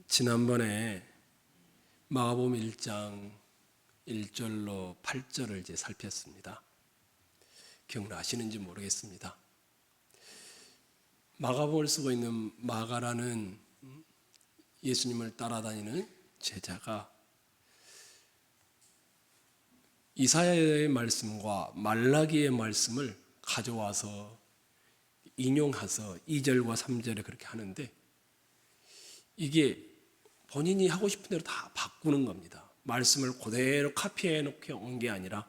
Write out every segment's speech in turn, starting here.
지난번에 마가복음 1장 1절로 8절을 이제 살폈습니다. 기억나시는지 모르겠습니다. 마가복음을 쓰고 있는 마가라는 예수님을 따라다니는 제자가 이사야의 말씀과 말라기의 말씀을 가져와서 인용해서 2절과 3절에 그렇게 하는데, 이게 본인이 하고 싶은 대로 다 바꾸는 겁니다. 말씀을 그대로 카피해 놓은 게 아니라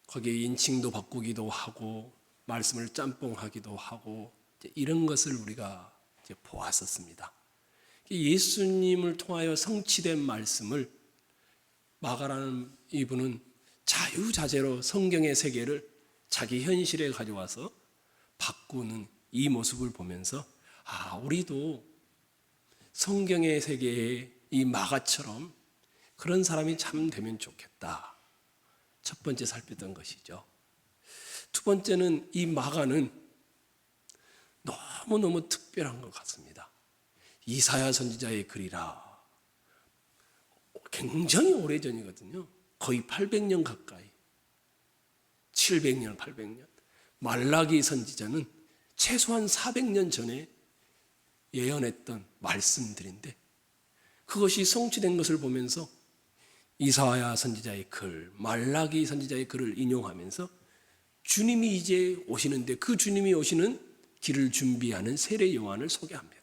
거기에 인칭도 바꾸기도 하고 말씀을 짬뽕하기도 하고 이런 것을 우리가 이제 보았었습니다. 예수님을 통하여 성취된 말씀을 마가라는 이분은 자유자재로 성경의 세계를 자기 현실에 가져와서 바꾸는 이 모습을 보면서 우리도 성경의 세계에 이 마가처럼 그런 사람이 참 되면 좋겠다. 첫 번째 살폈던 것이죠. 두 번째는 이 마가는 너무너무 특별한 것 같습니다. 이사야 선지자의 글이라 굉장히 오래전이거든요. 거의 800년 가까이, 700년, 800년. 말라기 선지자는 최소한 400년 전에 예언했던 말씀들인데, 그것이 성취된 것을 보면서 이사야 선지자의 글, 말라기 선지자의 글을 인용하면서 주님이 이제 오시는데 그 주님이 오시는 길을 준비하는 세례 요한을 소개합니다.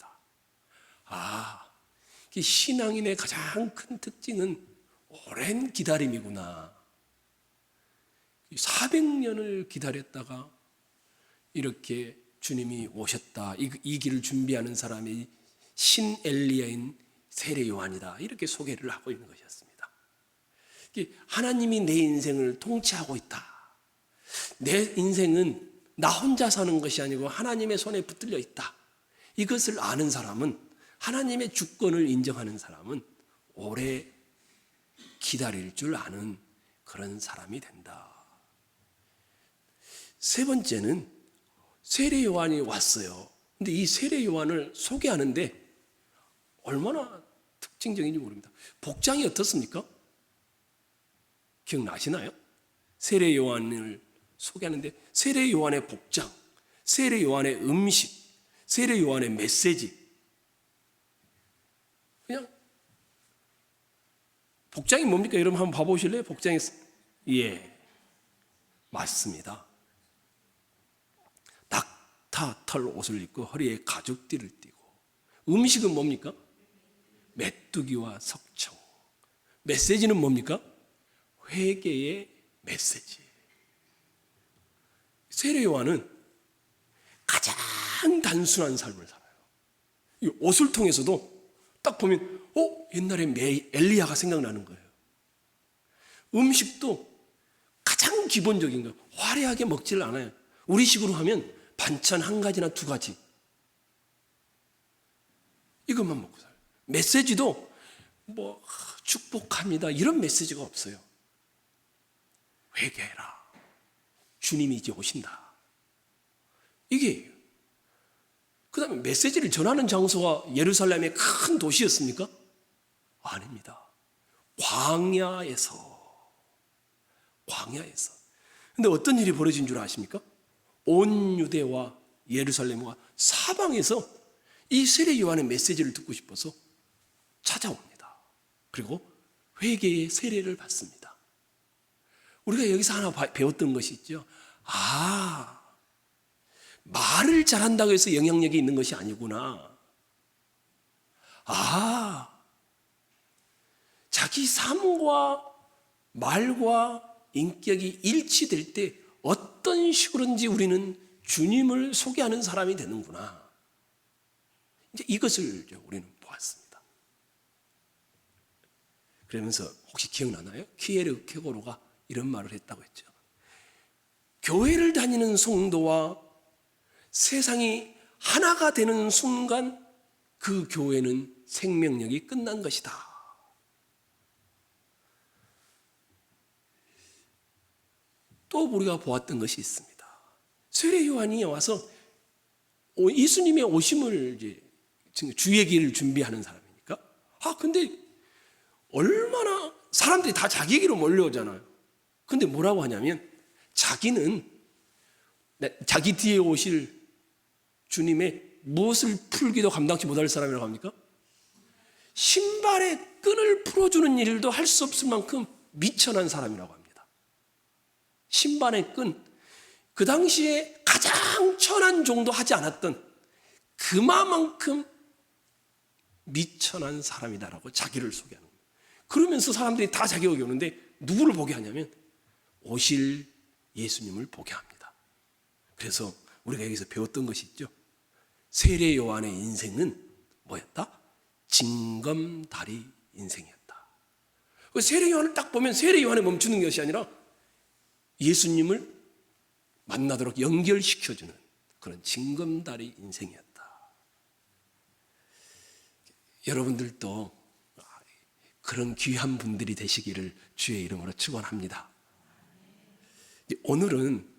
신앙인의 가장 큰 특징은 오랜 기다림이구나. 400년을 기다렸다가 이렇게 주님이 오셨다. 이 길을 준비하는 사람이 신엘리야인 세례 요한이다. 이렇게 소개를 하고 있는 것이었습니다. 하나님이 내 인생을 통치하고 있다. 내 인생은 나 혼자 사는 것이 아니고 하나님의 손에 붙들려 있다. 이것을 아는 사람은, 하나님의 주권을 인정하는 사람은 오래 기다릴 줄 아는 그런 사람이 된다. 세 번째는 세례 요한이 왔어요. 근데 이 세례 요한을 소개하는데 얼마나 특징적인지 모릅니다. 복장이 어떻습니까? 기억나시나요? 세례 요한을 소개하는데 세례 요한의 복장, 세례 요한의 음식, 세례 요한의 메시지, 그냥 복장이 뭡니까? 여러분 한번 봐보실래요? 복장이 맞습니다. 털 옷을 입고 허리에 가죽띠를 띠고. 음식은 뭡니까? 메뚜기와 석청. 메시지는 뭡니까? 회개의 메시지. 세례 요한은 가장 단순한 삶을 살아요. 이 옷을 통해서도 딱 보면 옛날에 엘리야가 생각나는 거예요. 음식도 가장 기본적인 거예요. 화려하게 먹지를 않아요. 우리식으로 하면 반찬 한 가지나 두 가지, 이것만 먹고 살아요. 메시지도 축복합니다 이런 메시지가 없어요. 회개해라, 주님이 이제 오신다, 이게. 그 다음에 메시지를 전하는 장소가 예루살렘의 큰 도시였습니까? 아닙니다. 광야에서. 근데 어떤 일이 벌어진 줄 아십니까? 온 유대와 예루살렘과 사방에서 이 세례 요한의 메시지를 듣고 싶어서 찾아옵니다. 그리고 회개의 세례를 받습니다. 우리가 여기서 하나 배웠던 것이 있죠. 말을 잘한다고 해서 영향력이 있는 것이 아니구나. 자기 삶과 말과 인격이 일치될 때 어떤 식으로든지 우리는 주님을 소개하는 사람이 되는구나. 이제 이것을 우리는 보았습니다. 그러면서 혹시 기억나나요? 키에르케고로가 이런 말을 했다고 했죠. 교회를 다니는 성도와 세상이 하나가 되는 순간 그 교회는 생명력이 끝난 것이다. 또 우리가 보았던 것이 있습니다. 세례 요한이 와서 예수님의 오심을 이제 주의 길을 준비하는 사람이니까 근데 얼마나 사람들이 다 자기에게로 몰려오잖아요. 근데 뭐라고 하냐면 자기는 자기 뒤에 오실 주님의 무엇을 풀기도 감당치 못할 사람이라고 합니까? 신발의 끈을 풀어주는 일도 할 수 없을 만큼 미천한 사람이라고 합니다. 신발의 끈, 그 당시에 가장 천한 종도 하지 않았던 그만큼 미천한 사람이다라고 자기를 소개하는 거예요. 그러면서 사람들이 다 자기에게 오는데 누구를 보게 하냐면 오실 예수님을 보게 합니다. 그래서 우리가 여기서 배웠던 것이 있죠. 세례 요한의 인생은 뭐였다? 징검다리 인생이었다. 세례 요한을 딱 보면 세례 요한에 멈추는 것이 아니라 예수님을 만나도록 연결시켜주는 그런 징검다리 인생이었다. 여러분들도 그런 귀한 분들이 되시기를 주의 이름으로 축원합니다. 오늘은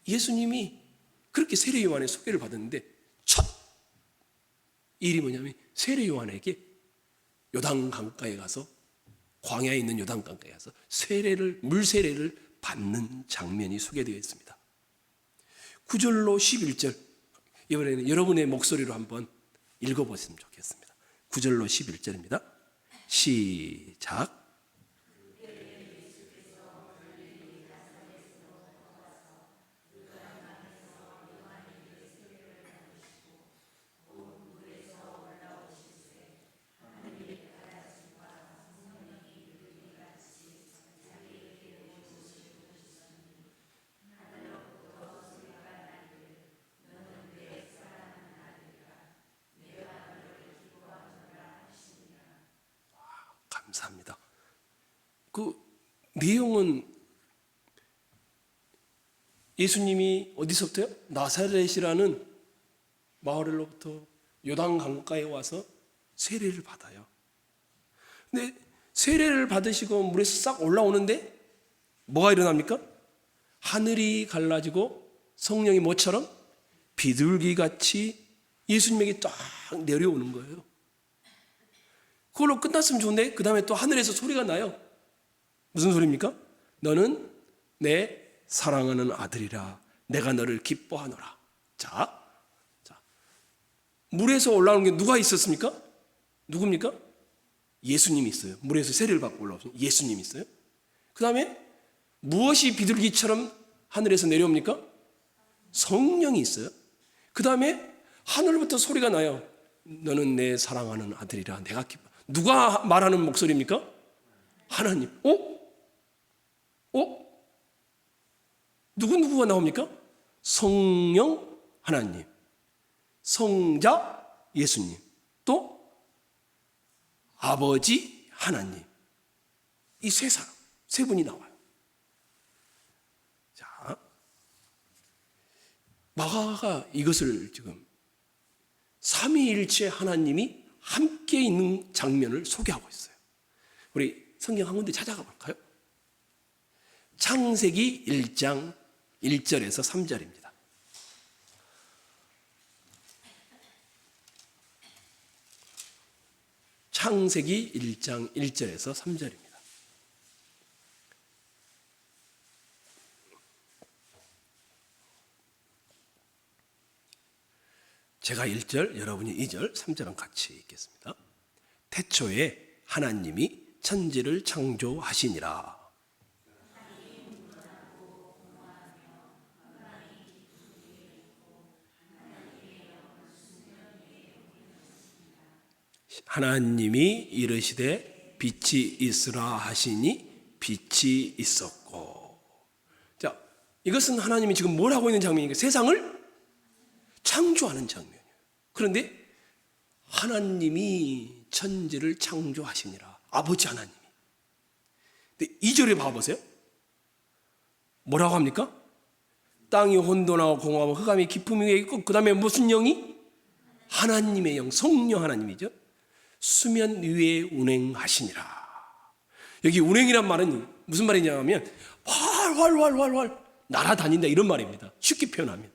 예수님이 그렇게 세례 요한의 소개를 받았는데 첫 일이 뭐냐면 세례 요한에게 요단 강가에 가서, 광야에 있는 요단 강가에 가서 물 세례를 받는 장면이 소개되어 있습니다. 9절로 11절, 이번에는 여러분의 목소리로 한번 읽어보시면 좋겠습니다. 9절로 11절입니다. 시작. 감사합니다. 그 내용은 예수님이 어디서부터요? 나사렛이라는 마을로부터 요단 강가에 와서 세례를 받아요. 근데 세례를 받으시고 물에서 싹 올라오는데 뭐가 일어납니까? 하늘이 갈라지고 성령이 뭐처럼 비둘기같이 예수님에게 딱 내려오는 거예요. 그걸로 끝났으면 좋은데 그 다음에 또 하늘에서 소리가 나요. 무슨 소리입니까? 너는 내 사랑하는 아들이라 내가 너를 기뻐하노라. 자, 물에서 올라오는 게 누가 있었습니까? 누굽니까? 예수님이 있어요. 물에서 세례를 받고 올라오신 예수님이 있어요. 그 다음에 무엇이 비둘기처럼 하늘에서 내려옵니까? 성령이 있어요. 그 다음에 하늘부터 소리가 나요. 너는 내 사랑하는 아들이라 내가 기뻐. 누가 말하는 목소리입니까? 하나님. 누구가 나옵니까? 성령 하나님, 성자 예수님, 또 아버지 하나님. 이 세 사람, 세 분이 나와요. 자, 마가가 이것을 지금 삼위일체 하나님이 함께 있는 장면을 소개하고 있어요. 우리 성경 한 군데 찾아가 볼까요? 창세기 1장 1절에서 3절입니다. 창세기 1장 1절에서 3절입니다. 제가 1절, 여러분이 2절, 3절은 같이 읽겠습니다. 태초에 하나님이 천지를 창조하시니라. 하나님이 이르시되 빛이 있으라 하시니 빛이 있었고. 자, 이것은 하나님이 지금 뭘 하고 있는 장면이니까 세상을 창조하는 장면이에요. 그런데 하나님이 천지를 창조하시니라. 아버지 하나님이. 근데 2절에 봐보세요. 뭐라고 합니까? 땅이 혼돈하고 공허하고 흑암이 깊음 위에 있고 그 다음에 무슨 영이? 하나님의 영, 성령 하나님이죠. 수면 위에 운행하시니라. 여기 운행이란 말은 무슨 말이냐면 활 날아다닌다 이런 말입니다. 쉽게 표현하면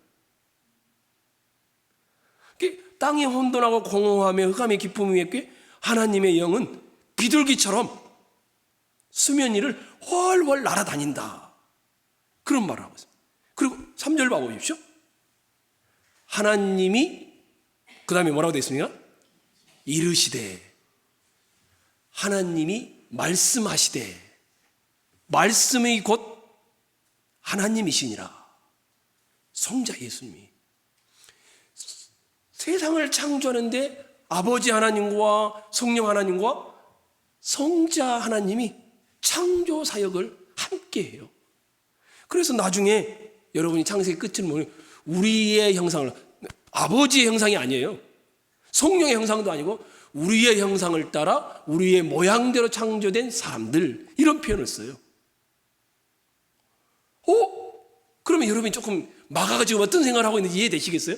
땅이 혼돈하고 공허하며 흑암의 기쁨이 있게 하나님의 영은 비둘기처럼 수면 위를 훨훨 날아다닌다. 그런 말을 하고 있습니다. 그리고 3절 봐보십시오. 하나님이 그 다음에 뭐라고 되어 있습니까? 이르시되, 하나님이 말씀하시되, 말씀이 곧 하나님이시니라. 성자 예수님이 세상을 창조하는데 아버지 하나님과 성령 하나님과 성자 하나님이 창조 사역을 함께 해요. 그래서 나중에 여러분이 창세기 끝을 보면 우리의 형상을, 아버지의 형상이 아니에요. 성령의 형상도 아니고 우리의 형상을 따라 우리의 모양대로 창조된 사람들, 이런 표현을 써요. 그러면 여러분이 조금 마가가 지금 어떤 생각을 하고 있는지 이해되시겠어요?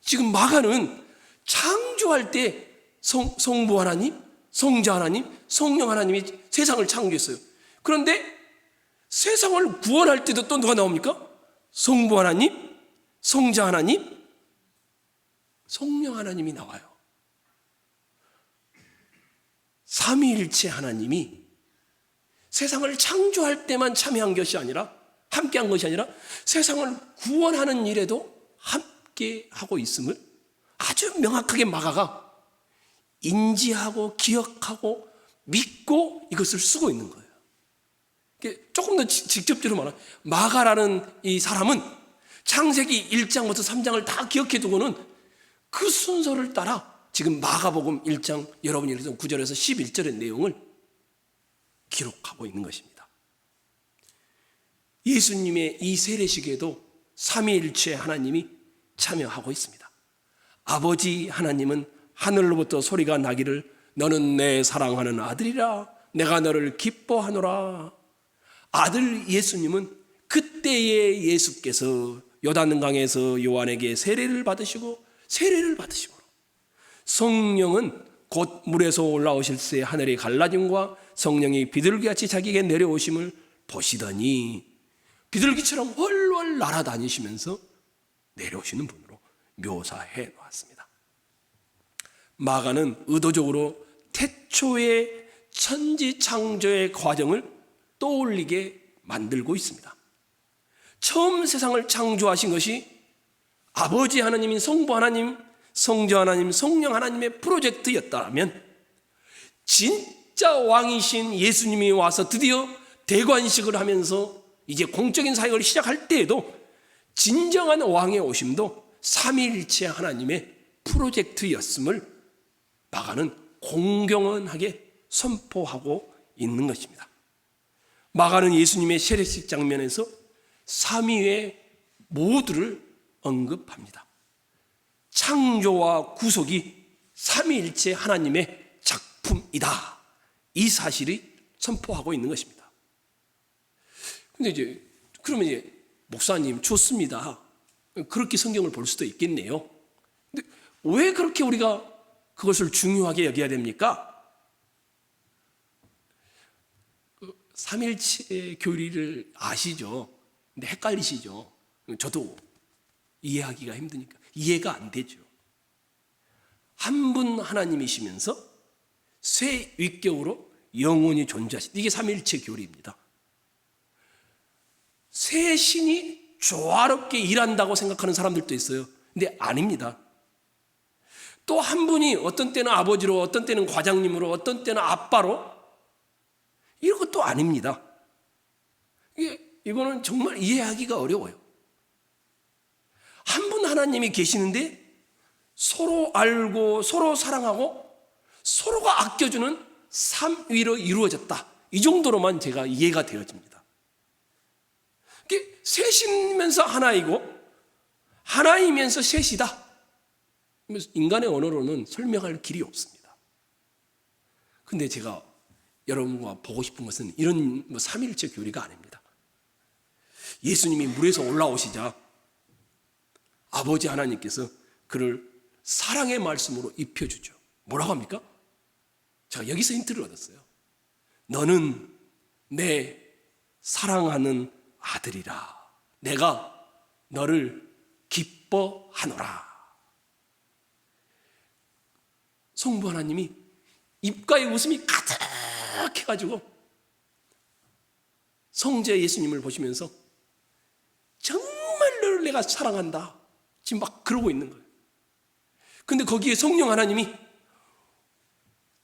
지금 마가는 창조할 때 성부 하나님, 성자 하나님, 성령 하나님이 세상을 창조했어요. 그런데 세상을 구원할 때도 또 누가 나옵니까? 성부 하나님, 성자 하나님, 성령 하나님이 나와요. 삼위일체 하나님이 세상을 창조할 때만 참여한 것이 아니라, 함께한 것이 아니라 세상을 구원하는 일에도 함께 하고 있음을 아주 명확하게 마가가 인지하고 기억하고 믿고 이것을 쓰고 있는 거예요. 조금 더 직접적으로 말하면 마가라는 이 사람은 창세기 1장부터 3장을 다 기억해 두고는 그 순서를 따라 지금 마가복음 1장 여러분이 읽은 9절에서 11절의 내용을 기록하고 있는 것입니다. 예수님의 이 세례식에도 삼위일체 하나님이 참여하고 있습니다. 아버지 하나님은 하늘로부터 소리가 나기를 너는 내 사랑하는 아들이라 내가 너를 기뻐하노라. 아들 예수님은 그때의 예수께서 요단강에서 요한에게 세례를 받으시고 성령은 곧 물에서 올라오실 새 하늘의 갈라짐과 성령이 비둘기같이 자기에게 내려오심을 보시더니 비둘기처럼 훨훨 날아다니시면서 내려오시는 분으로 묘사해 놓았습니다. 마가는 의도적으로 태초의 천지 창조의 과정을 떠올리게 만들고 있습니다. 처음 세상을 창조하신 것이 아버지 하나님인 성부 하나님, 성자 하나님, 성령 하나님의 프로젝트였다면 진짜 왕이신 예수님이 와서 드디어 대관식을 하면서 이제 공적인 사역을 시작할 때에도 진정한 왕의 오심도 삼위일체 하나님의 프로젝트였음을 마가는 공경하게 선포하고 있는 것입니다. 마가는 예수님의 세례식 장면에서 삼위의 모두를 언급합니다. 창조와 구속이 삼위일체 하나님의 작품이다. 이 사실이 선포하고 있는 것입니다. 근데 그러면 목사님 좋습니다. 그렇게 성경을 볼 수도 있겠네요. 근데 왜 그렇게 우리가 그것을 중요하게 여겨야 됩니까? 삼일체 교리를 아시죠? 근데 헷갈리시죠? 저도 이해하기가 힘드니까 이해가 안 되죠. 한 분 하나님이시면서 새 윗격으로 영원히 존재하신, 이게 삼일체 교리입니다. 새 신이 조화롭게 일한다고 생각하는 사람들도 있어요. 근데 아닙니다. 또 한 분이 어떤 때는 아버지로, 어떤 때는 과장님으로, 어떤 때는 아빠로, 이런 것도 아닙니다. 이거는 정말 이해하기가 어려워요. 한 분 하나님이 계시는데 서로 알고 서로 사랑하고 서로가 아껴주는 삼위로 이루어졌다. 이 정도로만 제가 이해가 되어집니다. 셋이면서 하나이고 하나이면서 셋이다. 인간의 언어로는 설명할 길이 없습니다. 근데 제가 여러분과 보고 싶은 것은 이런 삼위일체 교리가 아닙니다. 예수님이 물에서 올라오시자 아버지 하나님께서 그를 사랑의 말씀으로 입혀주죠. 뭐라고 합니까? 제가 여기서 힌트를 얻었어요. 너는 내 사랑하는 아들이라. 내가 너를 기뻐하노라. 성부 하나님이 입가에 웃음이 가득해가지고 성자 예수님을 보시면서 정말 너를 내가 사랑한다 지금 막 그러고 있는 거예요. 근데 거기에 성령 하나님이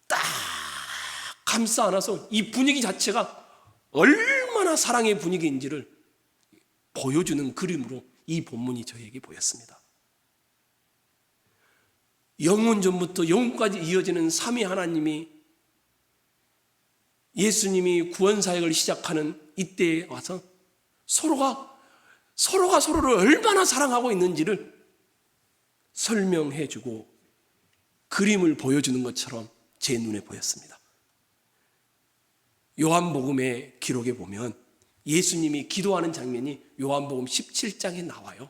딱 감싸 안아서 이 분위기 자체가 얼마나 사랑의 분위기인지를 보여주는 그림으로 이 본문이 저에게 보였습니다. 영원 전부터 영원까지 이어지는 삼위 하나님이 예수님이 구원사역을 시작하는 이때에 와서 서로가 서로를 얼마나 사랑하고 있는지를 설명해주고 그림을 보여주는 것처럼 제 눈에 보였습니다. 요한복음의 기록에 보면 예수님이 기도하는 장면이 요한복음 17장에 나와요.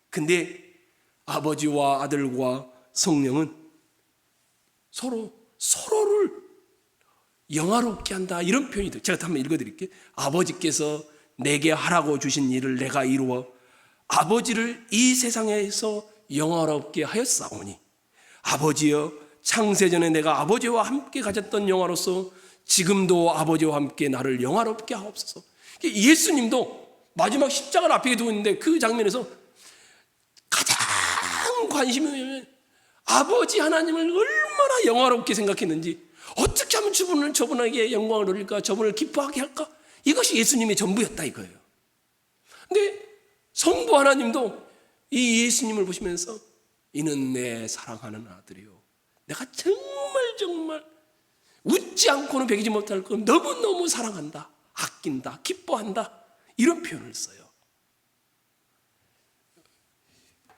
근데 아버지와 아들과 성령은 서로를 영화롭게 한다 이런 표현이 돼요. 제가 한번 읽어드릴게요. 아버지께서 내게 하라고 주신 일을 내가 이루어 아버지를 이 세상에서 영화롭게 하였사오니 아버지여 창세전에 내가 아버지와 함께 가졌던 영화로서 지금도 아버지와 함께 나를 영화롭게 하옵소서. 예수님도 마지막 십자가를 앞에 두고 있는데 그 장면에서 가장 관심이 뭐냐면 아버지 하나님을 얼마나 영화롭게 생각했는지 어떻게 하면 저분에게 영광을 돌릴까, 저분을 기뻐하게 할까, 이것이 예수님의 전부였다 이거예요. 근데 성부 하나님도 이 예수님을 보시면서 이는 내 사랑하는 아들이요 내가 정말 웃지 않고는 배기지 못할 것 너무너무 사랑한다, 아낀다, 기뻐한다 이런 표현을 써요.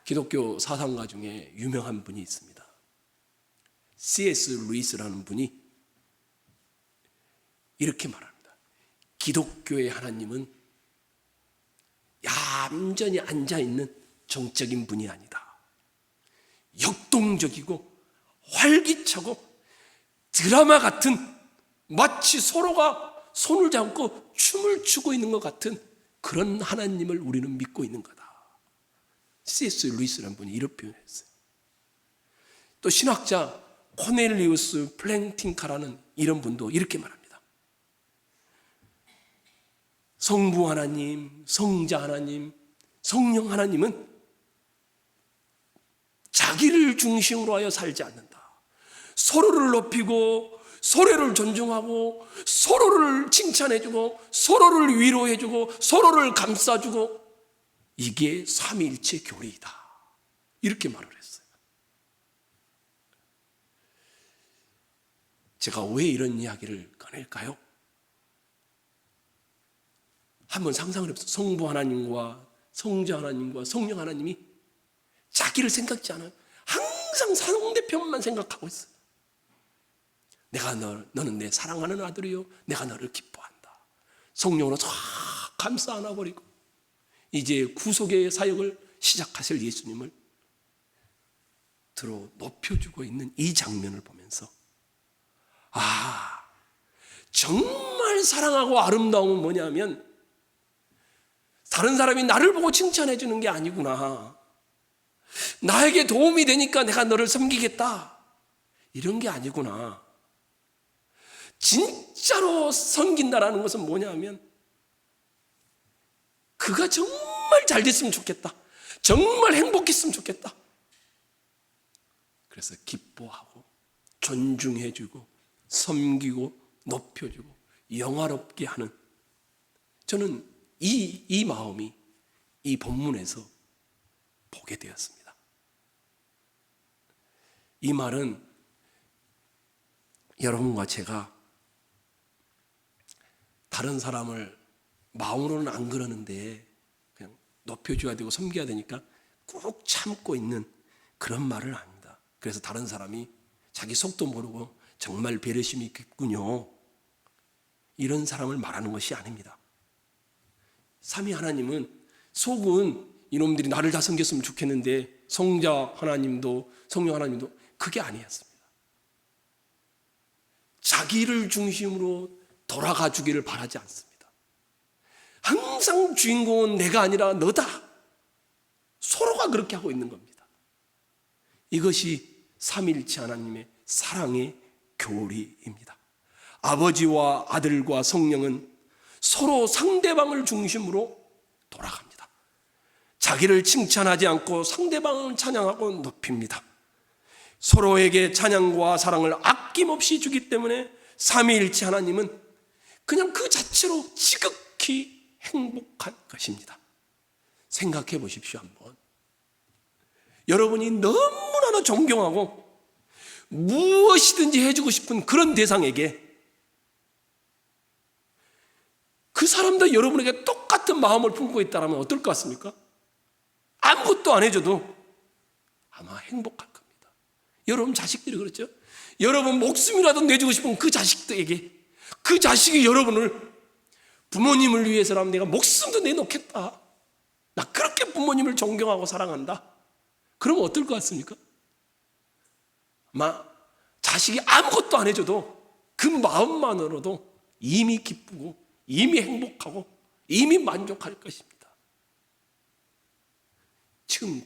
기독교 사상가 중에 유명한 분이 있습니다. C.S. 루이스라는 분이 이렇게 말합니다. 기독교의 하나님은 얌전히 앉아있는 정적인 분이 아니다. 역동적이고 활기차고 드라마 같은 마치 서로가 손을 잡고 춤을 추고 있는 것 같은 그런 하나님을 우리는 믿고 있는 거다. C.S. 루이스라는 분이 이렇게 표현했어요. 또 신학자 코넬리우스 플랭팅카라는 이런 분도 이렇게 말합니다. 성부 하나님, 성자 하나님, 성령 하나님은 자기를 중심으로 하여 살지 않는다. 서로를 높이고 서로를 존중하고 서로를 칭찬해주고 서로를 위로해주고 서로를 감싸주고 이게 삼위일체 교리이다. 이렇게 말을 했어요. 제가 왜 이런 이야기를 꺼낼까요? 한번 상상을 해보세요. 성부 하나님과 성자 하나님과 성령 하나님이 자기를 생각지 않아요. 항상 상대편만 생각하고 있어요. 너는 내 사랑하는 아들이요 내가 너를 기뻐한다. 성령으로 쫙 감싸 안아버리고 이제 구속의 사역을 시작하실 예수님을 들어 높여주고 있는 이 장면을 보면서 정말 사랑하고 아름다움은 뭐냐면 다른 사람이 나를 보고 칭찬해 주는 게 아니구나, 나에게 도움이 되니까 내가 너를 섬기겠다 이런 게 아니구나. 진짜로 섬긴다라는 것은 뭐냐면 그가 정말 잘 됐으면 좋겠다, 정말 행복했으면 좋겠다. 그래서 기뻐하고 존중해주고 섬기고 높여주고 영화롭게 하는, 저는 이 마음이 이 본문에서 보게 되었습니다. 이 말은 여러분과 제가 다른 사람을 마음으로는 안 그러는데 그냥 높여줘야 되고 섬겨야 되니까 꾹 참고 있는 그런 말을 합니다. 그래서 다른 사람이 자기 속도 모르고 정말 배려심이 있겠군요, 이런 사람을 말하는 것이 아닙니다. 삼위 하나님은 속은 이놈들이 나를 다 섬겼으면 좋겠는데 성자 하나님도 성령 하나님도 그게 아니었습니다. 자기를 중심으로 돌아가 주기를 바라지 않습니다. 항상 주인공은 내가 아니라 너다. 서로가 그렇게 하고 있는 겁니다. 이것이 삼위일체 하나님의 사랑의 교리입니다. 아버지와 아들과 성령은 서로 상대방을 중심으로 돌아갑니다. 자기를 칭찬하지 않고 상대방을 찬양하고 높입니다. 서로에게 찬양과 사랑을 아낌없이 주기 때문에 삼위일체 하나님은 그냥 그 자체로 지극히 행복한 것입니다. 생각해 보십시오 한번. 여러분이 너무나도 존경하고 무엇이든지 해주고 싶은 그런 대상에게 그 사람도 여러분에게 똑같은 마음을 품고 있다면 어떨 것 같습니까? 아무것도 안 해줘도 아마 행복할 겁니다. 여러분 자식들이 그렇죠? 여러분 목숨이라도 내주고 싶은 그 자식들에게 그 자식이 여러분을 부모님을 위해서라면 내가 목숨도 내놓겠다. 나 그렇게 부모님을 존경하고 사랑한다. 그러면 어떨 것 같습니까? 아마 자식이 아무것도 안 해줘도 그 마음만으로도 이미 기쁘고 이미 행복하고 이미 만족할 것입니다. 지금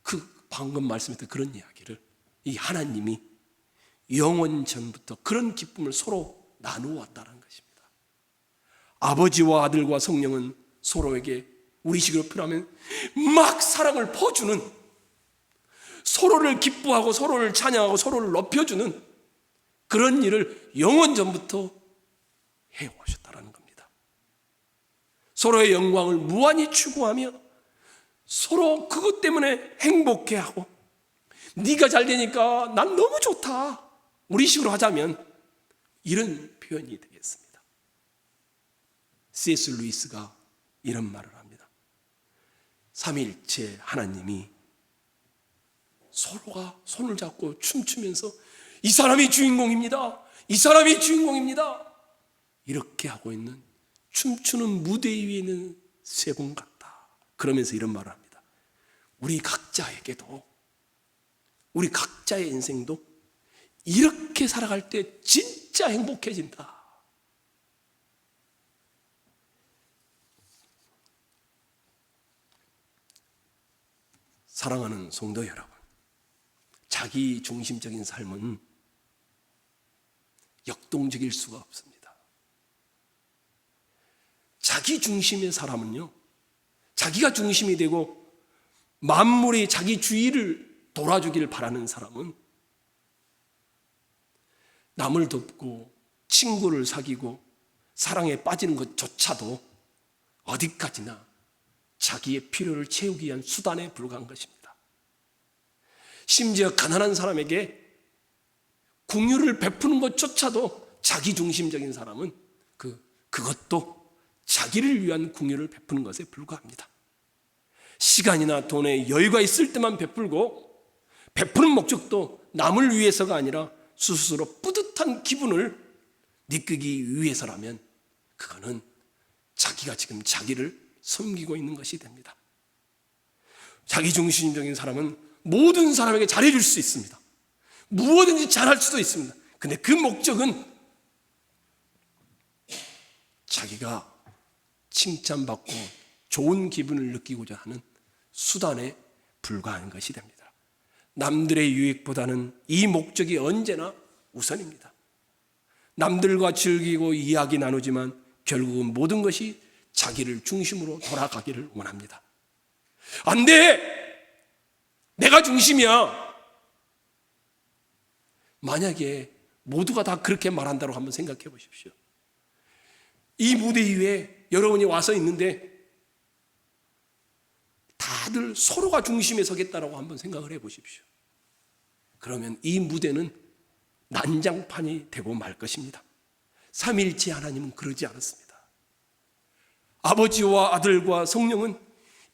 그 방금 말씀했던 그런 이야기를 이 하나님이 영원 전부터 그런 기쁨을 서로 나누었다는 것입니다. 아버지와 아들과 성령은 서로에게 우리식으로 표현하면 막 사랑을 퍼주는, 서로를 기뻐하고 서로를 찬양하고 서로를 높여주는 그런 일을 영원 전부터 해오셨다는 겁니다. 서로의 영광을 무한히 추구하며 서로 그것 때문에 행복해하고, 네가 잘 되니까 난 너무 좋다, 우리식으로 하자면 이런 표현이 되겠습니다. C.S. 루이스가 이런 말을 합니다. 삼위일체 하나님이 서로가 손을 잡고 춤추면서 이 사람이 주인공입니다, 이 사람이 주인공입니다, 이렇게 하고 있는 춤추는 무대 위에 있는 세 분 같다. 그러면서 이런 말을 합니다. 우리 각자에게도, 우리 각자의 인생도 이렇게 살아갈 때 진짜 행복해진다. 사랑하는 성도 여러분, 자기 중심적인 삶은 역동적일 수가 없습니다. 자기 중심의 사람은요, 자기가 중심이 되고 만물이 자기 주위를 돌아주기를 바라는 사람은 남을 돕고 친구를 사귀고 사랑에 빠지는 것조차도 어디까지나 자기의 필요를 채우기 위한 수단에 불과한 것입니다. 심지어 가난한 사람에게 궁유를 베푸는 것조차도 자기 중심적인 사람은 그것도 자기를 위한 궁유를 베푸는 것에 불과합니다. 시간이나 돈에 여유가 있을 때만 베풀고, 베푸는 목적도 남을 위해서가 아니라 스스로 뿌듯한 기분을 느끼기 위해서라면 그거는 자기가 지금 자기를 섬기고 있는 것이 됩니다. 자기 중심적인 사람은 모든 사람에게 잘해줄 수 있습니다. 무엇든지 잘할 수도 있습니다. 근데 그 목적은 자기가 칭찬받고 좋은 기분을 느끼고자 하는 수단에 불과한 것이 됩니다. 남들의 유익보다는 이 목적이 언제나 우선입니다. 남들과 즐기고 이야기 나누지만 결국은 모든 것이 자기를 중심으로 돌아가기를 원합니다. 안 돼! 내가 중심이야! 만약에 모두가 다 그렇게 말한다고 한번 생각해 보십시오. 이 무대 위에 여러분이 와서 있는데 다들 서로가 중심에 서겠다라고 한번 생각을 해 보십시오. 그러면 이 무대는 난장판이 되고 말 것입니다. 삼위일체 하나님은 그러지 않았습니다. 아버지와 아들과 성령은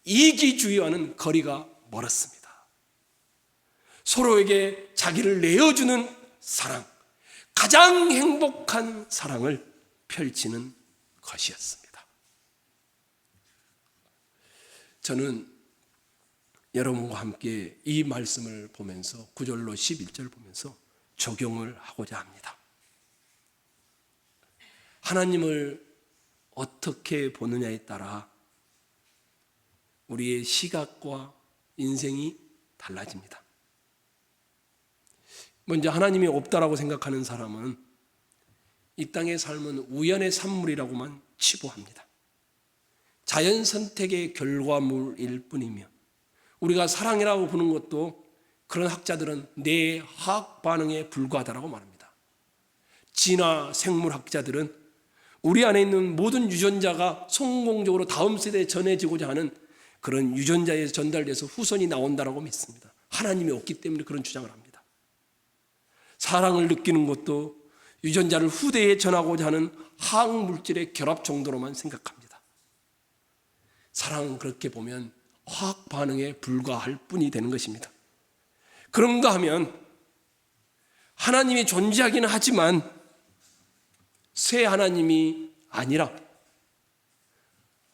이기주의와는 거리가 멀었습니다. 서로에게 자기를 내어주는 사랑, 가장 행복한 사랑을 펼치는 것이었습니다. 저는 여러분과 함께 이 말씀을 보면서 9절로 11절 보면서 적용을 하고자 합니다. 하나님을 어떻게 보느냐에 따라 우리의 시각과 인생이 달라집니다. 먼저 하나님이 없다라고 생각하는 사람은 이 땅의 삶은 우연의 산물이라고만 치부합니다. 자연 선택의 결과물일 뿐이며, 우리가 사랑이라고 부르는 것도 그런 학자들은 내 화학 반응에 불과하다고 말합니다. 진화 생물학자들은 우리 안에 있는 모든 유전자가 성공적으로 다음 세대에 전해지고자 하는 그런 유전자에서 전달돼서 후손이 나온다고 믿습니다. 하나님이 없기 때문에 그런 주장을 합니다. 사랑을 느끼는 것도 유전자를 후대에 전하고자 하는 화학물질의 결합 정도로만 생각합니다. 사랑은 그렇게 보면 화학 반응에 불과할 뿐이 되는 것입니다. 그런가 하면 하나님이 존재하기는 하지만 세 하나님이 아니라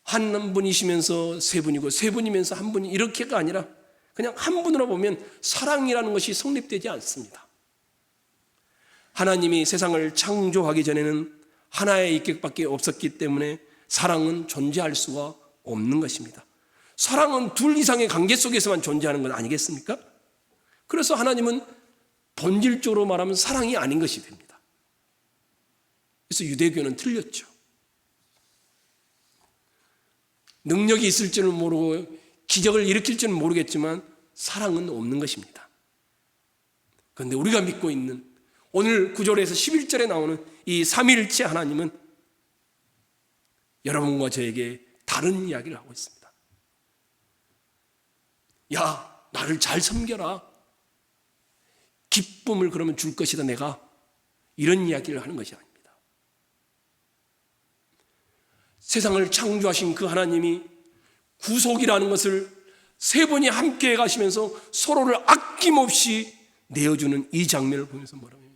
한 분이시면서 세 분이고 세 분이면서 한 분이, 이렇게가 아니라 그냥 한 분으로 보면 사랑이라는 것이 성립되지 않습니다. 하나님이 세상을 창조하기 전에는 하나의 인격밖에 없었기 때문에 사랑은 존재할 수가 없는 것입니다. 사랑은 둘 이상의 관계 속에서만 존재하는 건 아니겠습니까? 그래서 하나님은 본질적으로 말하면 사랑이 아닌 것이 됩니다. 그래서 유대교는 틀렸죠. 능력이 있을지는 모르고 기적을 일으킬지는 모르겠지만 사랑은 없는 것입니다. 그런데 우리가 믿고 있는 오늘 9절에서 11절에 나오는 이 삼위일체 하나님은 여러분과 저에게 다른 이야기를 하고 있습니다. 야, 나를 잘 섬겨라. 기쁨을 그러면 줄 것이다 내가. 이런 이야기를 하는 것이 아닙니다. 세상을 창조하신 그 하나님이 구속이라는 것을 세 분이 함께 가시면서 서로를 아낌없이 내어주는 이 장면을 보면서 뭐라고 해요?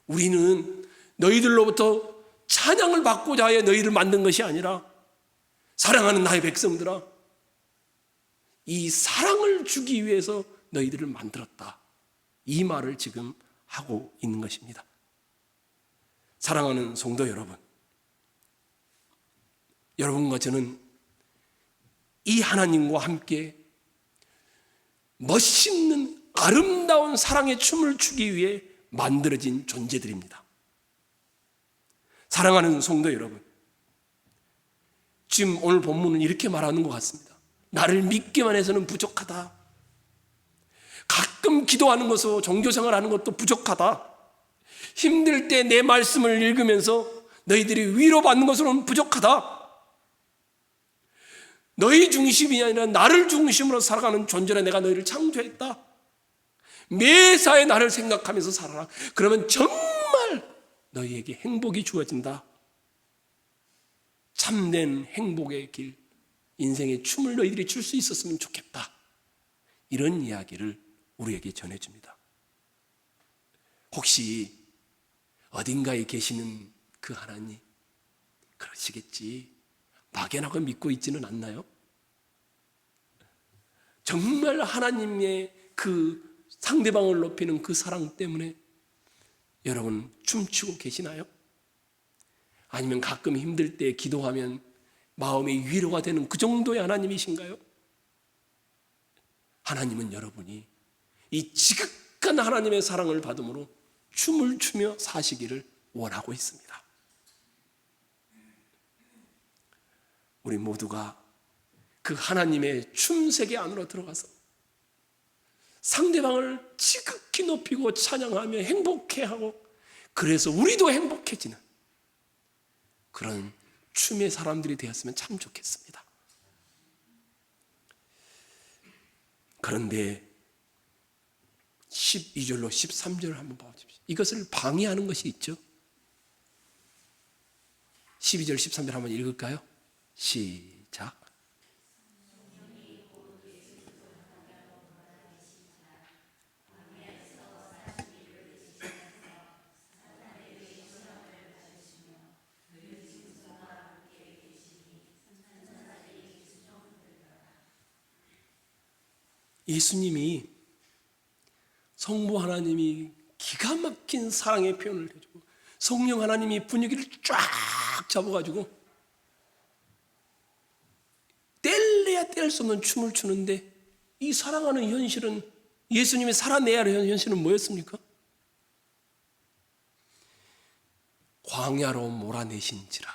우리는 너희들로부터 찬양을 받고자 하여 너희를 만든 것이 아니라 사랑하는 나의 백성들아, 이 사랑을 주기 위해서 너희들을 만들었다. 이 말을 지금 하고 있는 것입니다. 사랑하는 성도 여러분, 여러분과 저는 이 하나님과 함께 멋있는 아름다운 사랑의 춤을 추기 위해 만들어진 존재들입니다. 사랑하는 성도 여러분, 지금 오늘 본문은 이렇게 말하는 것 같습니다. 나를 믿기만 해서는 부족하다. 가끔 기도하는 것으로 종교생활하는 것도 부족하다. 힘들 때 내 말씀을 읽으면서 너희들이 위로받는 것으로는 부족하다. 너희 중심이 아니라 나를 중심으로 살아가는 존재로 내가 너희를 창조했다. 매사에 나를 생각하면서 살아라. 그러면 정말 너희에게 행복이 주어진다. 참된 행복의 길, 인생의 춤을 너희들이 출 수 있었으면 좋겠다. 이런 이야기를 우리에게 전해줍니다. 혹시 어딘가에 계시는 그 하나님, 그러시겠지, 막연하고 믿고 있지는 않나요? 정말 하나님의 그 상대방을 높이는 그 사랑 때문에 여러분 춤추고 계시나요? 아니면 가끔 힘들 때 기도하면 마음의 위로가 되는 그 정도의 하나님이신가요? 하나님은 여러분이 이 지극한 하나님의 사랑을 받음으로 춤을 추며 사시기를 원하고 있습니다. 우리 모두가 그 하나님의 춤세계 안으로 들어가서 상대방을 지극히 높이고 찬양하며 행복해하고, 그래서 우리도 행복해지는 그런 춤의 사람들이 되었으면 참 좋겠습니다. 그런데 12절로 13절을 한번 봐주십시오. 이것을 방해하는 것이 있죠. 12절 13절 한번 읽을까요? 시작. 예수님이, 성부 하나님이 기가 막힌 사랑의 표현을 해주고 성령 하나님이 분위기를 쫙 잡아가지고 뗄래야 뗄 수 없는 춤을 추는데, 이 사랑하는 현실은, 예수님이 살아내야 하는 현실은 뭐였습니까? 광야로 몰아내신지라.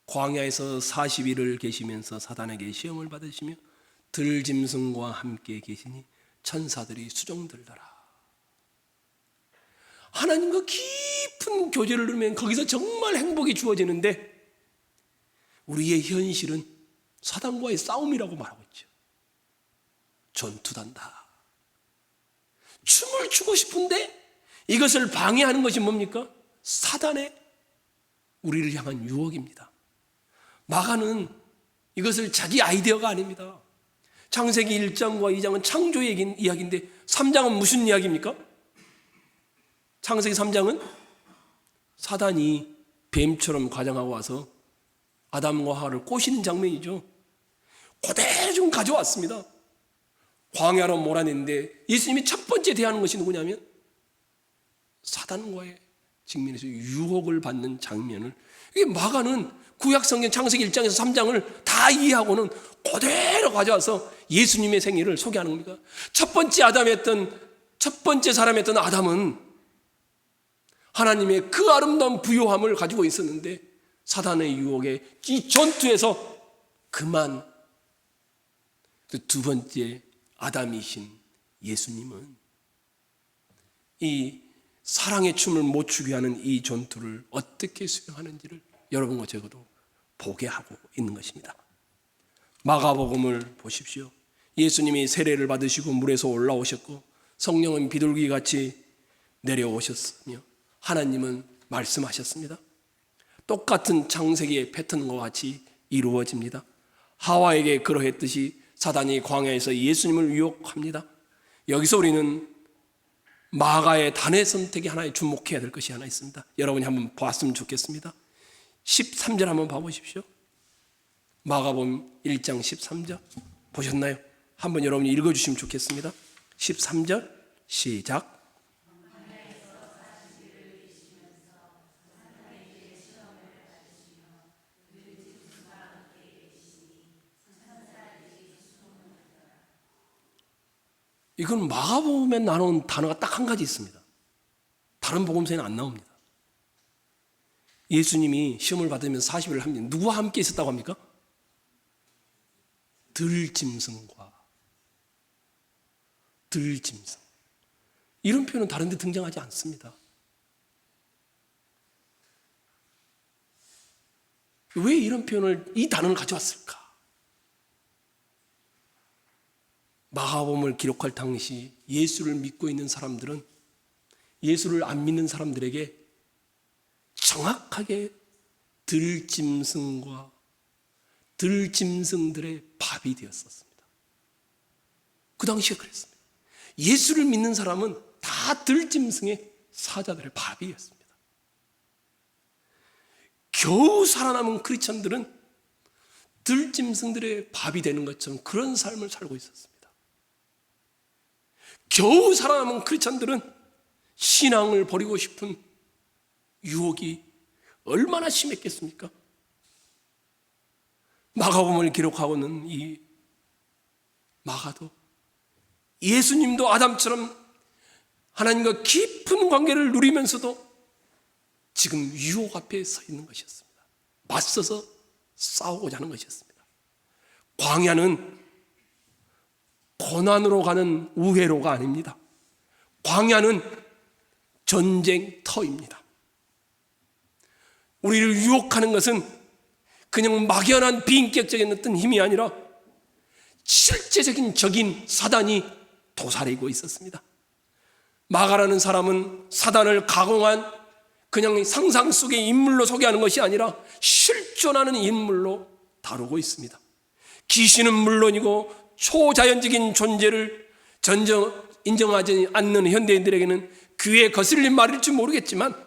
광야에서 40일을 계시면서 사단에게 시험을 받으시며 들짐승과 함께 계시니 천사들이 수종들더라. 하나님과 깊은 교제를 누리면 거기서 정말 행복이 주어지는데 우리의 현실은 사단과의 싸움이라고 말하고 있죠. 전투단다. 춤을 추고 싶은데 이것을 방해하는 것이 뭡니까? 사단의 우리를 향한 유혹입니다. 마가는 이것을 자기 아이디어가 아닙니다. 창세기 1장과 2장은 창조의 이야기인데 3장은 무슨 이야기입니까? 창세기 3장은 사단이 뱀처럼 과장하고 와서 아담과 하와를 꼬시는 장면이죠. 그대로 좀 가져왔습니다. 광야로 몰아냈는데 예수님이 첫 번째 대하는 것이 누구냐면 사단과의 직면에서 유혹을 받는 장면을, 이게 마가는 구약성경 창세기 1장에서 3장을 다 이해하고는 그대로 가져와서 예수님의 생애를 소개하는 겁니다. 첫 번째 사람이었던 아담은 하나님의 그 아름다운 부요함을 가지고 있었는데 사단의 유혹에 이 전투에서 그만 두 번째 아담이신 예수님은 이 사랑의 춤을 못 추게 하는 이 전투를 어떻게 수행하는지를 여러분과 저도 보게 하고 있는 것입니다. 마가복음을 보십시오. 예수님이 세례를 받으시고 물에서 올라오셨고 성령은 비둘기같이 내려오셨으며 하나님은 말씀하셨습니다. 똑같은 창세기의 패턴과 같이 이루어집니다. 하와에게 그러했듯이 사단이 광야에서 예수님을 유혹합니다. 여기서 우리는 마가의 단의 선택이 하나에 주목해야 될 것이 하나 있습니다. 여러분이 한번 봤으면 좋겠습니다. 13절 한번 봐보십시오. 마가복음 1장 13절 보셨나요? 한번 여러분이 읽어주시면 좋겠습니다. 13절 시작. 이건 마가복음에 나온 단어가 딱 한 가지 있습니다. 다른 복음서에는 안 나옵니다. 예수님이 시험을 받으면서 40일을 합니다. 누구와 함께 있었다고 합니까? 들짐승과. 들짐승. 이런 표현은 다른 데 등장하지 않습니다. 왜 이런 표현을, 이 단어를 가져왔을까? 마가복음을 기록할 당시 예수를 믿고 있는 사람들은 예수를 안 믿는 사람들에게 정확하게 들짐승과 들짐승들의 밥이 되었었습니다. 그 당시에 그랬습니다. 예수를 믿는 사람은 다 들짐승의 사자들의 밥이었습니다. 겨우 살아남은 크리스천들은 들짐승들의 밥이 되는 것처럼 그런 삶을 살고 있었습니다. 겨우 살아남은 크리스천들은 신앙을 버리고 싶은 유혹이 얼마나 심했겠습니까? 마가복음을 기록하고는 이 마가도 예수님도 아담처럼 하나님과 깊은 관계를 누리면서도 지금 유혹 앞에 서 있는 것이었습니다. 맞서서 싸우고자 하는 것이었습니다. 광야는 고난으로 가는 우회로가 아닙니다. 광야는 전쟁터입니다. 우리를 유혹하는 것은 그냥 막연한 비인격적인 어떤 힘이 아니라 실제적인 적인 사단이 도사리고 있었습니다. 마가라는 사람은 사단을 가공한 그냥 상상 속의 인물로 소개하는 것이 아니라 실존하는 인물로 다루고 있습니다. 귀신은 물론이고 초자연적인 존재를 인정하지 않는 현대인들에게는 귀에 거슬린 말일지 모르겠지만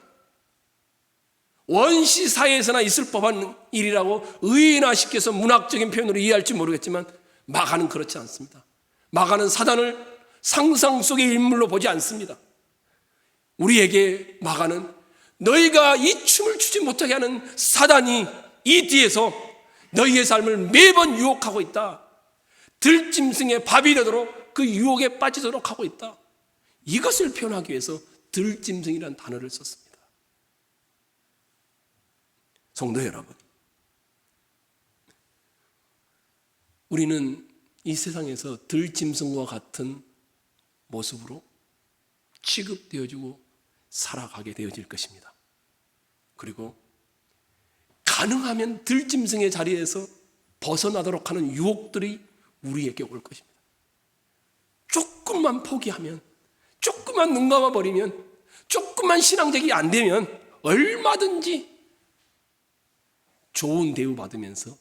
원시 사회에서나 있을 법한 일이라고 의인화시켜서 문학적인 표현으로 이해할지 모르겠지만 마가는 그렇지 않습니다. 마가는 사단을 상상 속의 인물로 보지 않습니다. 우리에게 마가는 너희가 이 춤을 추지 못하게 하는 사단이 이 뒤에서 너희의 삶을 매번 유혹하고 있다. 들짐승의 밥이 되도록 그 유혹에 빠지도록 하고 있다. 이것을 표현하기 위해서 들짐승이라는 단어를 썼습니다. 성도 여러분, 우리는 이 세상에서 들짐승과 같은 모습으로 취급되어지고 살아가게 되어질 것입니다. 그리고 가능하면 들짐승의 자리에서 벗어나도록 하는 유혹들이 우리에게 올 것입니다. 조금만 포기하면, 조금만 눈 감아버리면, 조금만 신앙적이 안 되면 얼마든지 좋은 대우 받으면서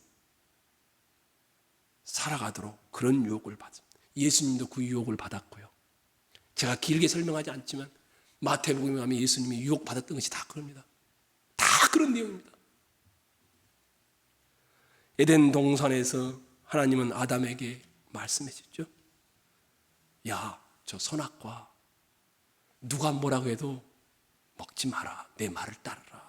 살아가도록 그런 유혹을 받습니다. 예수님도 그 유혹을 받았고요. 제가 길게 설명하지 않지만 마태복음에 가면 예수님이 유혹받았던 것이 다 그럽니다. 다 그런 내용입니다. 에덴 동산에서 하나님은 아담에게 말씀하셨죠. 야, 저 선악과 누가 뭐라고 해도 먹지 마라. 내 말을 따르라.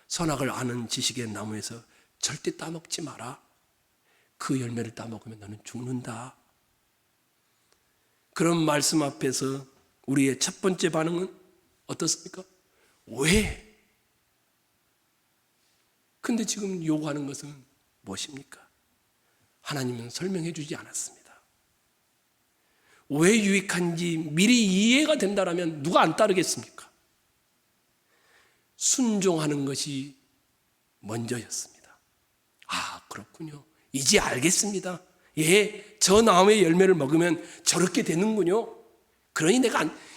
선악을 아는 지식의 나무에서 절대 따먹지 마라. 그 열매를 따먹으면 너는 죽는다. 그런 말씀 앞에서 우리의 첫 번째 반응은 어떻습니까? 왜? 근데 지금 요구하는 것은 무엇입니까? 하나님은 설명해 주지 않았습니다. 왜 유익한지 미리 이해가 된다면 누가 안 따르겠습니까? 순종하는 것이 먼저였습니다. 아, 그렇군요. 이제 알겠습니다. 예, 저 나무의 열매를 먹으면 저렇게 되는군요. 그러니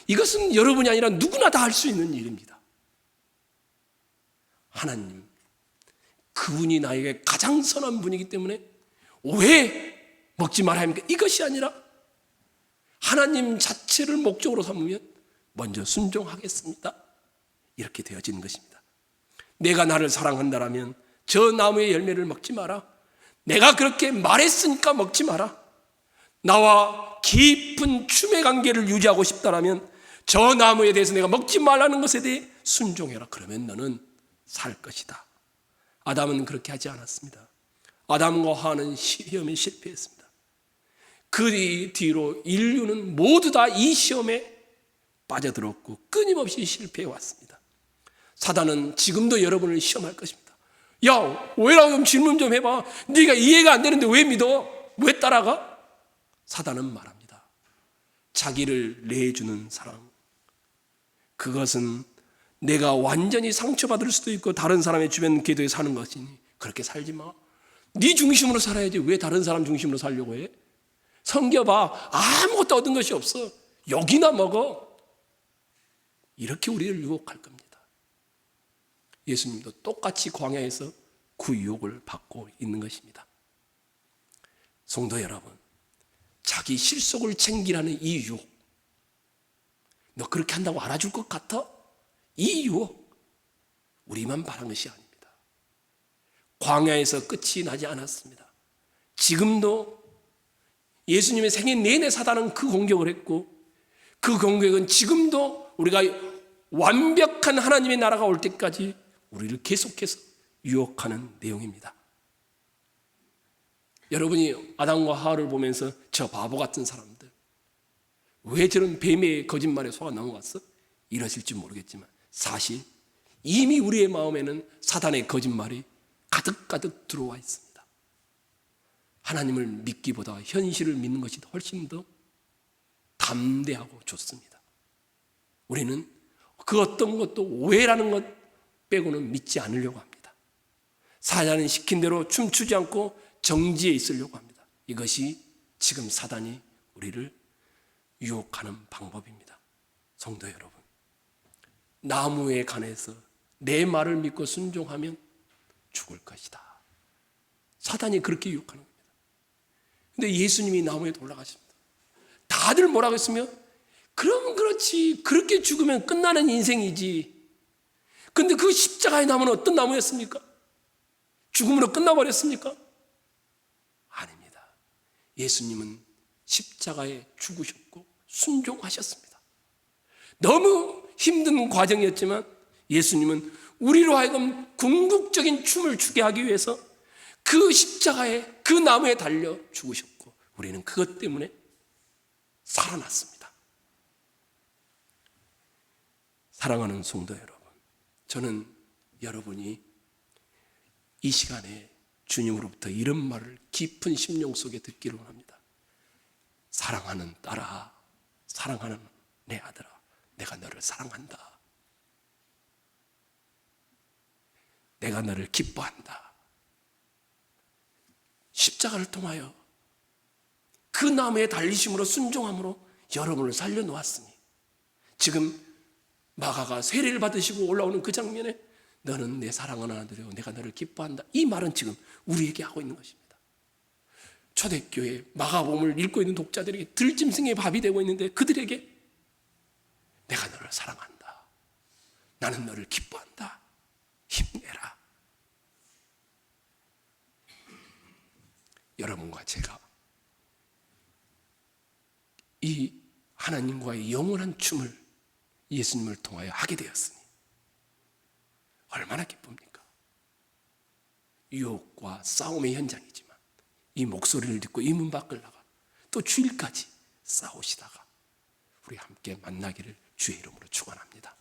이것은 여러분이 아니라 누구나 다 할 수 있는 일입니다. 하나님, 그분이 나에게 가장 선한 분이기 때문에 왜 먹지 말아야 합니까? 이것이 아니라 하나님 자체를 목적으로 삼으면 먼저 순종하겠습니다. 이렇게 되어지는 것입니다. 내가 나를 사랑한다라면 저 나무의 열매를 먹지 마라. 내가 그렇게 말했으니까 먹지 마라. 나와 깊은 춤의 관계를 유지하고 싶다라면 저 나무에 대해서 내가 먹지 말라는 것에 대해 순종해라. 그러면 너는 살 것이다. 아담은 그렇게 하지 않았습니다. 아담과 하와는 시험에 실패했습니다. 그 뒤로 인류는 모두 다 이 시험에 빠져들었고 끊임없이 실패해 왔습니다. 사단은 지금도 여러분을 시험할 것입니다. 야, 왜라고 좀 질문 좀 해봐. 네가 이해가 안 되는데 왜 믿어? 왜 따라가? 사단은 말합니다. 자기를 내주는 사랑. 그것은 내가 완전히 상처받을 수도 있고 다른 사람의 주변 궤도에 사는 것이니 그렇게 살지 마. 네 중심으로 살아야지 왜 다른 사람 중심으로 살려고 해? 섬겨봐. 아무것도 얻은 것이 없어. 여기나 먹어. 이렇게 우리를 유혹할 겁니다. 예수님도 똑같이 광야에서 그 유혹을 받고 있는 것입니다. 성도 여러분, 자기 실속을 챙기라는 이 유혹, 너 그렇게 한다고 알아줄 것 같아? 이 유혹, 우리만 바란 것이 아닙니다. 광야에서 끝이 나지 않았습니다. 지금도 예수님의 생애 내내 사단은 그 공격을 했고, 그 공격은 지금도 우리가 완벽한 하나님의 나라가 올 때까지 우리를 계속해서 유혹하는 내용입니다. 여러분이 아담과 하와를 보면서 저 바보 같은 사람들, 왜 저런 뱀의 거짓말에 속아 넘어갔어? 이러실지 모르겠지만 사실 이미 우리의 마음에는 사단의 거짓말이 가득가득 들어와 있습니다. 하나님을 믿기보다 현실을 믿는 것이 훨씬 더 담대하고 좋습니다. 우리는 그 어떤 것도 오해라는 것 빼고는 믿지 않으려고 합니다. 사자는 시킨 대로 춤추지 않고 정지해 있으려고 합니다. 이것이 지금 사단이 우리를 유혹하는 방법입니다. 성도 여러분, 나무에 관해서 내 말을 믿고 순종하면 죽을 것이다. 사단이 그렇게 유혹하는 겁니다. 근데 예수님이 나무에 올라가십니다. 다들 뭐라고 했으면 그럼 그렇지, 그렇게 죽으면 끝나는 인생이지. 근데 그 십자가의 나무는 어떤 나무였습니까? 죽음으로 끝나버렸습니까? 아닙니다. 예수님은 십자가에 죽으셨고 순종하셨습니다. 너무 힘든 과정이었지만 예수님은 우리로 하여금 궁극적인 춤을 추게 하기 위해서 그 십자가에, 그 나무에 달려 죽으셨고 우리는 그것 때문에 살아났습니다. 사랑하는 성도 여러분, 저는 여러분이 이 시간에 주님으로부터 이런 말을 깊은 심령 속에 듣기를 원합니다. 사랑하는 딸아, 사랑하는 내 아들아, 내가 너를 사랑한다. 내가 너를 기뻐한다. 십자가를 통하여 그 나무에 달리심으로 순종함으로 여러분을 살려놓았으니 지금 마가가 세례를 받으시고 올라오는 그 장면에 너는 내 사랑하는 아들이고 내가 너를 기뻐한다. 이 말은 지금 우리에게 하고 있는 것입니다. 초대교회 마가복음을 읽고 있는 독자들에게 들짐승의 밥이 되고 있는데 그들에게 내가 너를 사랑한다. 나는 너를 기뻐한다. 힘내라. 여러분과 제가 이 하나님과의 영원한 춤을 예수님을 통하여 하게 되었으니 얼마나 기쁩니까? 유혹과 싸움의 현장이지만 이 목소리를 듣고 이 문 밖을 나가 또 주일까지 싸우시다가 우리 함께 만나기를 주의 이름으로 축원합니다.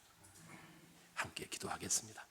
함께 기도하겠습니다.